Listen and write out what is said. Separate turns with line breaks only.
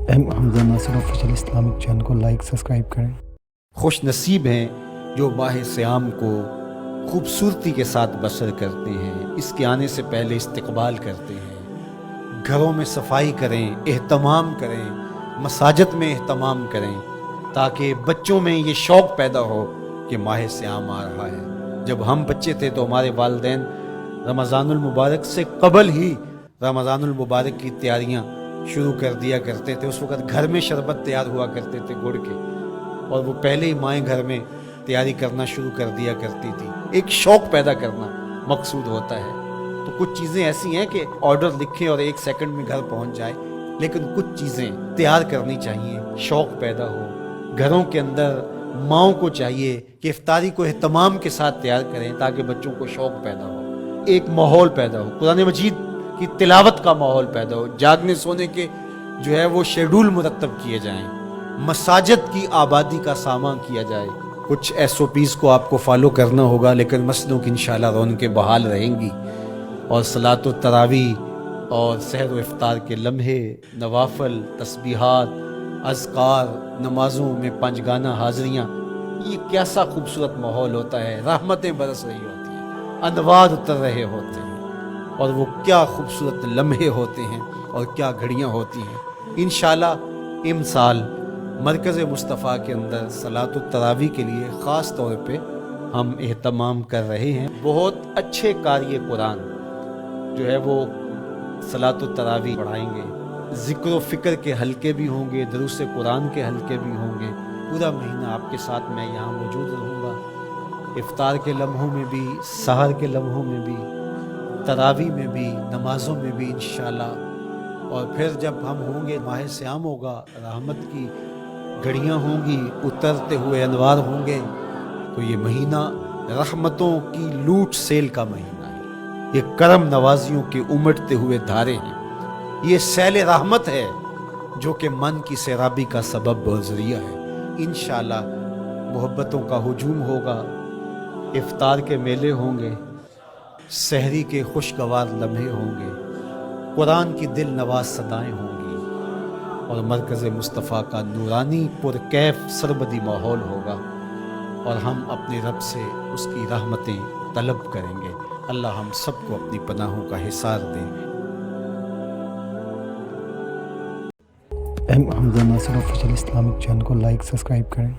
حمزہ ناصر official Islamic channel کو like subscribe کریں۔
خوش نصیب ہیں جو ماہ سیام کو خوبصورتی کے ساتھ بسر کرتے ہیں، اس کے آنے سے پہلے استقبال کرتے ہیں، گھروں میں صفائی کریں، اہتمام کریں، مساجد میں اہتمام کریں، تاکہ بچوں میں یہ شوق پیدا ہو کہ ماہ سیام آ رہا ہے۔ جب ہم بچے تھے تو ہمارے والدین رمضان المبارک سے قبل ہی رمضان المبارک کی تیاریاں شروع کر دیا کرتے تھے۔ اس وقت گھر میں شربت تیار ہوا کرتے تھے گڑ کے، اور وہ پہلے ہی مائیں گھر میں تیاری کرنا شروع کر دیا کرتی تھی۔ ایک شوق پیدا کرنا مقصود ہوتا ہے۔ تو کچھ چیزیں ایسی ہیں کہ آرڈر لکھیں اور 1 سیکنڈ میں گھر پہنچ جائے، لیکن کچھ چیزیں تیار کرنی چاہیے، شوق پیدا ہو۔ گھروں کے اندر ماؤں کو چاہیے کہ افطاری کو اہتمام کے ساتھ تیار کریں تاکہ بچوں کو شوق پیدا ہو، ایک ماحول پیدا ہو، قرآن مجید کی تلاوت کا ماحول پیدا ہو، جاگنے سونے کے جو ہے وہ شیڈول مرتب کیے جائیں، مساجد کی آبادی کا سامان کیا جائے۔ کچھ SOPs کو آپ کو فالو کرنا ہوگا، لیکن مسجدوں کی انشاءاللہ رونقیں بحال رہیں گی، اور صلاۃ التراویح اور سحر و افطار کے لمحے، نوافل، تسبیحات، اذکار، نمازوں میں 5 گانہ حاضریاں، یہ کیسا خوبصورت ماحول ہوتا ہے۔ رحمتیں برس رہی ہوتی ہیں، انوار اتر رہے ہوتے ہیں، اور وہ کیا خوبصورت لمحے ہوتے ہیں اور کیا گھڑیاں ہوتی ہیں۔ انشاءاللہ امسال مرکز مصطفیٰ کے اندر صلاۃ التراویح کے لیے خاص طور پہ ہم اہتمام کر رہے ہیں۔ بہت اچھے قاری قرآن جو ہے وہ صلاۃ التراویح پڑھائیں گے، ذکر و فکر کے حلقے بھی ہوں گے، دروس قرآن کے حلقے بھی ہوں گے۔ پورا مہینہ آپ کے ساتھ میں یہاں موجود رہوں گا، افطار کے لمحوں میں بھی، سحر کے لمحوں میں بھی، تراویح میں بھی، نمازوں میں بھی انشاءاللہ۔ اور پھر جب ہم ہوں گے، ماہ سیام ہوگا، رحمت کی گھڑیاں ہوں گی، اترتے ہوئے انوار ہوں گے، تو یہ مہینہ رحمتوں کی لوٹ سیل کا مہینہ ہے۔ یہ کرم نوازیوں کے امٹتے ہوئے دھارے ہیں، یہ سیل رحمت ہے جو کہ من کی سیرابی کا سبب اور ذریعہ ہے۔ انشاءاللہ محبتوں کا ہجوم ہوگا، افطار کے میلے ہوں گے، سحری کے خوشگوار لمحے ہوں گے، قرآن کی دل نواز صدائیں ہوں گی، اور مرکز مصطفیٰ کا نورانی پرکیف سربدی ماحول ہوگا، اور ہم اپنے رب سے اس کی رحمتیں طلب کریں گے۔ اللہ ہم سب کو اپنی پناہوں کا حصار دے۔
حمزہ ناصر آفیشیل اسلامک چینل کو لائک سبسکرائب کریں۔